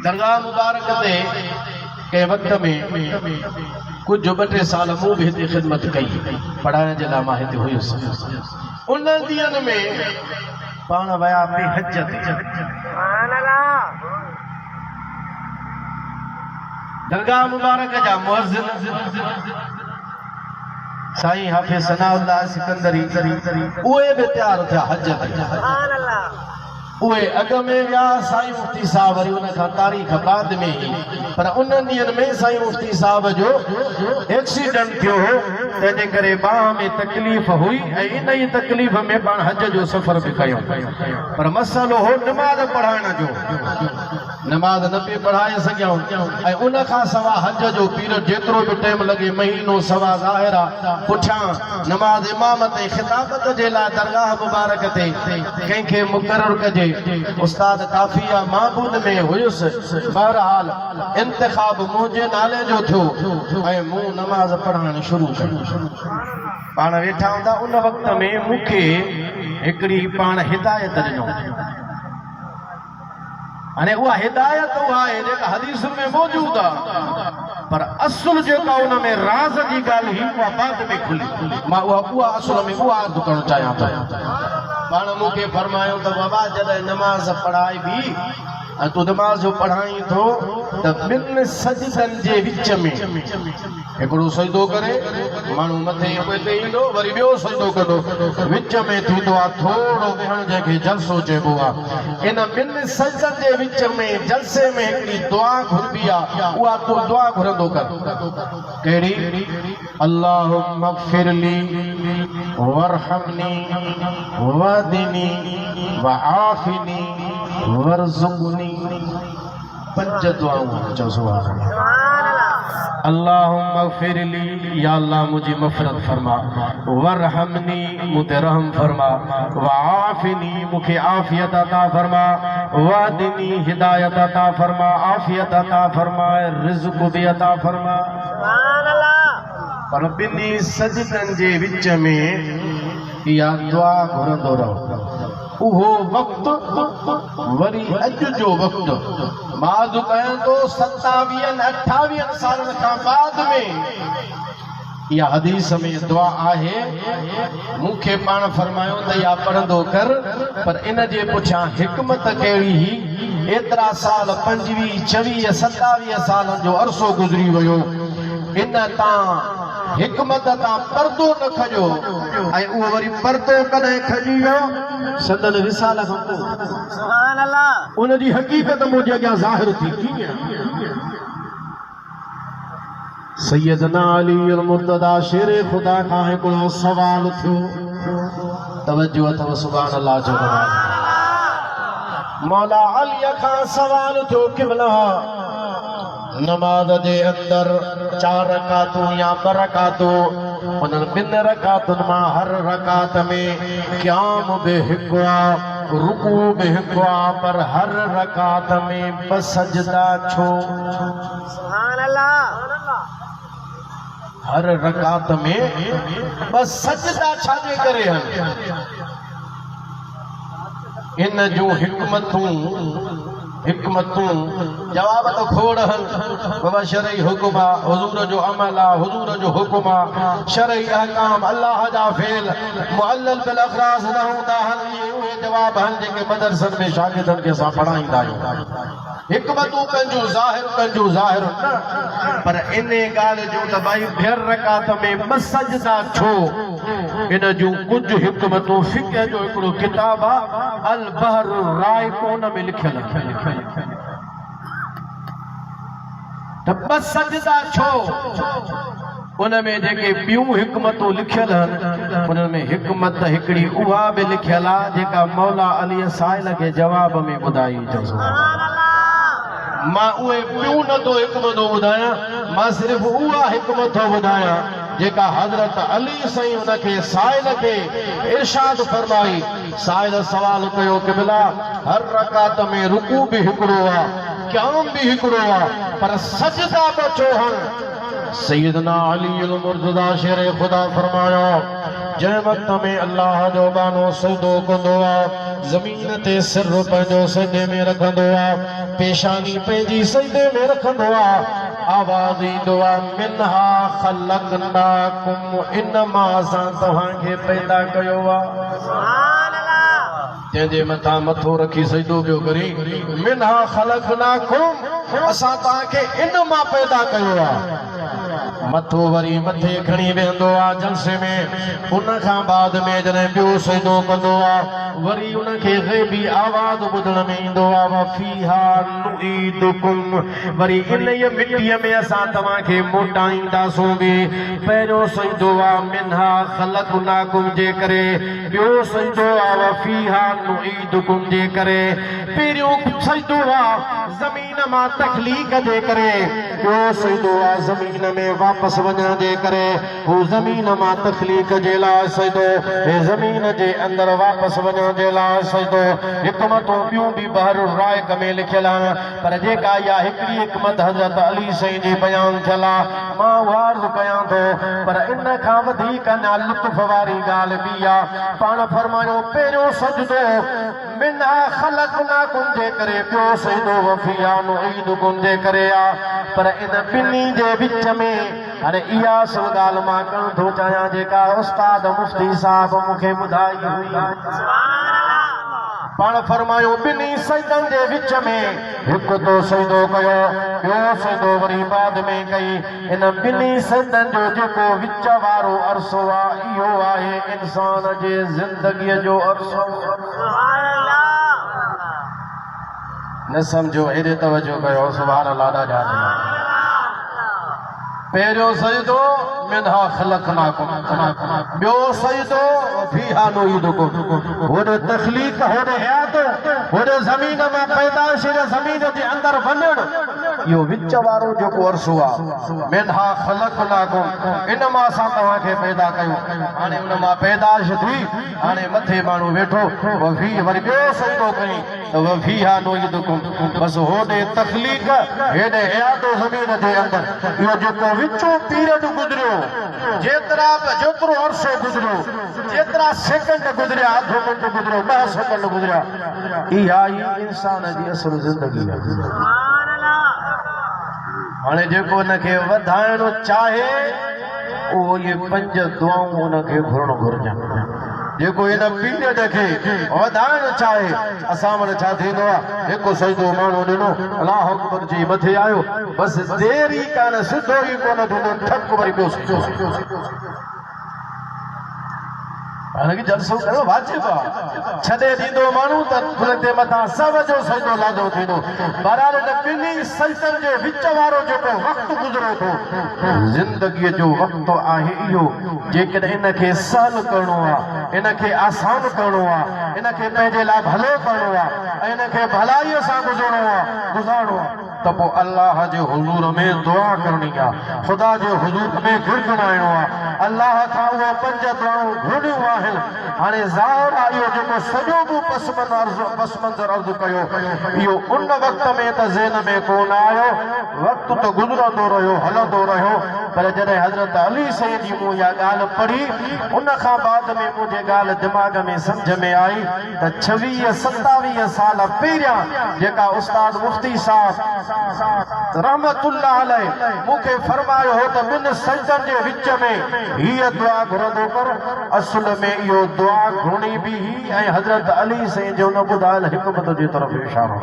दरगाह मुबारक ते के वक्त में कुछ 2-3 साल मूं भी हिते ख़िदमत कई पढ़ाइण जे लाइ मां हिते हुयुसि। उन ॾींहंनि में पाण विया पे हज ते दरगाह मुबारक जा मुअज़्ज़िन साईं हाफ़िज़ सनाउल्लाह सिकंदरी उहे बि तैयार थिया हज ते। उहे अॻ में विया साईं मुफ्ती साहब वरी उन खां तारीख़ बाद में पर उन ॾींहंनि में साईं मुफ्ती साहब जो एक्सीडेंट थियो हो तंहिंजे करे बाह में तकलीफ़ हुई ऐं इन ई तकलीफ़ में पाण हज जो सफ़र बि कयूं पर मसइलो हो नमाज़ पढ़ाइण जो। नमाज़ न पे पढ़ाए सघियूं ऐं उन खां सवा हज जो पीरियड जेतिरो बि टाइम लॻे महीनो सवा ज़ाहिर आहे पुठियां नमाज़ इमाम ते ख़िताबत जे लाइ दरगाह मुबारक ते कंहिंखे मुक़ररु कजे। उस्ताद काफ़िया महबूद में हुयुसि। बहरहाल इंतिखाब मुंहिंजे नाले जो थियो ऐं मूं नमाज़ पढ़ाइण शुरू कई। पाण वेठा हूंदा उन वक़्त में मूंखे हिकिड़ी पाण हिदायत ॾिनो। हाणे उहा हिदायत आहे जेका हदीस में मौजूद आहे पर असुल जेका उन में राज़ जी ॻाल्हि हुई उहा बाद में खुली। मां उहा असुल में उहा अर्ज़ु करणु चाहियां थो। पाण मूंखे फरमायो त बाबा जॾहिं नमाज़ पढ़ाइबी ऐं तूं नमाज़ जो पढ़ाई थो त ॿिनि सजदनि जे विच में हिकिड़ो सजदो करे माण्हू मथे ते ईंदो वरी ॿियो सजदो कंदो विच में थींदो आहे थोरो वेहण जंहिंखे जलसो चइबो आहे। इन ॿिनि सजदनि जे विच में जलसे में हिकिड़ी दुआ घुरबी आहे उहा तूं दुआ घुरंदो कर। कहिड़ी? अल्लाहुम्मा ग़फ़िरली वरहमनी वहदिनी वआफ़िनी वरज़ुक़नी। 5 दुआऊं चओ सुभान अल्लाह। अल्लाहुम्मा ग़फ़िरली या अल्लाह मुझे मफ़रत फरमा वरहमनी मुझे रहम फरमा वआफ़िनी मुझे आफ़ियत अता फरमा वहदिनी हिदायत अता फरमा आफ़ियत अता फरमा रिज़्क़ भी अता फरमा। सुभान अल्लाह। पर ॿिन्ही सजदनि जे विच में इहा दुआ घुरंदो रहो। उहो वक़्तु वरी अॼु जो वक़्तु मां कयां थो 27-28 सालनि खां बाद में इहा हदीस में दुआ आहे। मूंखे पाण फरमायो त इहा पढ़ंदो कर पर इन जे पुठियां हिकमत कहिड़ी हुई। एतिरा साल 25, 26, 27 सालनि जो अरसो गुज़री वियो इन तां हिकमत तां पर्दो न खजो ऐं उहो वरी पर्दो कॾहिं खजी वियो संदन विसाल खां पोइ। सुभान अल्लाह। उन जी हक़ीक़त मुंहिंजे अॻियां ज़ाहिर थी। सैयदना अली अल-मुर्तज़ा शेर ख़ुदा खां हिकिड़ो सवाल थियो। तवज्जो अथव? सुभान अल्लाह जो मौला अली खां सवाल थियो क़िबला नमाज़ जे अंदर 4 रकातूं या 2 रकातूं उन्हनि 2 रकातुनि मां हर रकात में क़याम बि हिकु आहे रुकू बि हिकु आहे पर हर रकात में 2 सजदा छो? सुभान अल्लाह। हर रकात में 2 सजदा छाजे करे आहिनि? इन जूं हिकमतूं जवाब तो खोड़ हन। बाबा शरई हुकुम आहे हुजूर जो अमल आहे हुजूर जो हुकुम आहे शरई अहकाम अल्लाह जा फेल मुअल्लल बिल अखरास न हूंदा आहिनि। उहे जवाब आहिनि जेके मदरसनि में शागिर्दनि खे असां पढ़ाईंदा आहियूं। हिकमतूं कंजूं ज़ाहिर न पर इन ॻाल्हि जूं त भई ॿियर रकात में 2 सजदा छो? इन जूं कुझु हिकमतूं फ़िक़ह जो हिकिड़ो किताब आहे अल बहर राइक़ून में लिखियल त 2 सजदा छो? उन में जेके ॿियूं हिकमतूं लिखियल आहिनि उन में हिकमत हिकिड़ी उहा बि लिखियल आहे जेका मौला अली साहिल खे जवाब में ॿुधाई। मां उहे ॿियूं नथो हिकमतूं ॿुधायां मां सिर्फ़ उहा हिकमत थो ॿुधायां जेका हज़रत अली साईं उनखे साहिल खे इरशाद फरमाई। साहिल सवाल कयो क़िबला हर रकात में रुकू बि हिकिड़ो आहे क़याम बि हिकिड़ो आहे पर सजदा बि छो हन? सैयदना अली अल-मुर्तज़ा शेर ख़ुदा फरमायो जंहिं वक़्त में अल्लाह जो बानो सजदो कंदो आहे ज़मीन ते सिर पंहिंजो सजदे में रखंदो आहे पेशानी पंहिंजी सजदे में रखंदो आहे आवाज़ ईंदो आहे मिन्हा ख़लक़नाकुम इन मां असां तव्हांखे पैदा कयो आहे जंहिंजे मथां मथो रखी सजदो पियो करे मिन्हा ख़लक़नाकुम असां तव्हांखे इन मां पैदा कयो आहे मथो वरी मथे खणी वेंदो आहे जलसे में उन खां बाद में जॾहिं ॿियो सजदो कंदो आहे वरी उनखे ग़ैबी आवाज़ ॿुधण में ईंदो आहे वफ़ीहा नुईदुकुम वरी इन मिटीअ में असां तव्हांखे मोटाईंदासूं बि पहिरियों सजदो आहे मिन्हा ख़लक़नाकुम जे करे ॿियो सजदो आहे वफ़ीहा नुईदुकुम जे करे पहिरियों सजदो आहे ज़मीन मां तख़लीक़ जे करे ॿियो सजदो आहे ज़मीन में वापस वञण जे करे हू ज़मीन मां तख़लीक़ जे लाइ सजदो हे ज़मीन जे अंदरि वापस वञण जे लाइ सजदो हिकमतूं ॿियूं बि बहर राइक में लिखियल आहिनि पर जेका इहा हिकिड़ी हिकमत हज़रत अली साईं जी बयान थियल आहे मां उहा अर्ज़ कयां थो पर इन खां वधीक अञा लुत्फ़ वारी ॻाल्हि बि आहे पाण फरमायो पहिरियों सजदो मिन्हा ख़लक़नाकुम जे करे ॿियो सजदो वफ़ीहा नुईदुकुम जे करे आहे पर इन ॿिन्ही जे विच में हाणे इहा असल ॻाल्हि मां करणु थो चाहियां जेका उस्ताद मुफ्ती साहब मूंखे ॿुधाई हुई पाण फरमायो ॿिन्ही सजदनि जे विच में हिकु तो सजदो कयो ॿियो सजदो वरी बाद में कई इन ॿिन्ही सजदनि जो जेको विच वारो अरसो आहे इहो आहे इंसान जे ज़िंदगीअ जो अरसो न सम्झो हेॾे तवजो कयो सुभान अल्लाह ॾाढा पहिरियों सजदो मिन्हा ख़लक़नाकुम ॿियो सजदो वफ़ीहा नुईदुकुम होॾे तख़लीक़ होॾे हयात होॾे ज़मीन मां पैदाइश ज़मीन जे अंदरि वञणु इहो विच वारो जेको अरसो आहे मिन्हा ख़लक़नाकुम इन मां असां तव्हांखे पैदा कयो हाणे उन मां पैदाइश थी हाणे मथे माण्हू वेठो वरी ॿियो सजदो कई त वफ़ीहा नुईदुकुम बसि होॾे तख़लीक़ हेॾे हयात ज़मीन जे अंदरि इहो जेको विचो पीरियड गुज़रियो जेतिरो अरसो गुज़रियो जेतिरा सेकंड गुज़रिया अधु मिंट गुज़रियो 10 सेकंड गुज़रिया इहा ई इंसान जी असुल ज़िंदगी आहे हाणे जेको हिनखे वधाइणो चाहे उहो इहे 5 दुआऊं हुनखे घुरणु घुरिजनि जेको हिन पीरियड खे वधाइणु चाहे असां वटि छा थींदो आहे हिकु सजदो माण्हू ॾिनो अलाह अकबर जी मथे आयो बसि देरी कान सिधो ई कोन थींदो ठक वरी ॿियो सजदो हालांकि जलसो करो वाजिब आहे छॾे ॾींदो माण्हू त हुनजे मथां सब जो सजदो लादो थींदो बहरहाल ॿिन्ही सजदनि जे विच वारो जेको वक़्तु गुज़रे थो ज़िंदगीअ जो वक़्तु आहे इहो जेकॾहिं इनखे सहल करिणो आहे इनखे आसान करिणो आहे इनखे पंहिंजे लाइ भलो करिणो आहे ऐं इनखे भलाईअ सां गुज़ारणो आहे त पोइ अल्लाह जे हुज़ूर में दुआ करणी आहे ख़ुदा जे हुज़ूर में गिड़गिड़ाइणो आहे अल्लाह खां उहे 5 दुआऊं घुरियूं आहिनि हाणे ज़ाहिर आहे इहो जेको सॼो बि पस मंज़र अर्ज़ु कयो इहो उन वक़्त में त ज़हन में कोन आयो वक़्तु त गुज़रंदो रहियो हलंदो रहियो पर जॾहिं हज़रत अली साईं जी मूं इहा ॻाल्हि पढ़ी उन खां बाद में मुंहिंजे ॻाल्हि दिमाग़ में सम्झ में आई त 26-27 साल पहिरियां जेका उस्ताद मुफ्ती साहब रहमतुल्लाह अलैह मूंखे फरमायो हो त ॿिनि सजदनि जे विच में हीअ दुआ घुरंदो कर असुल में इहो दुआ घुरणी बि ही ऐं हज़रत अली साईं जो न ॿुधायल हिकमत जे तरफ़ इशारो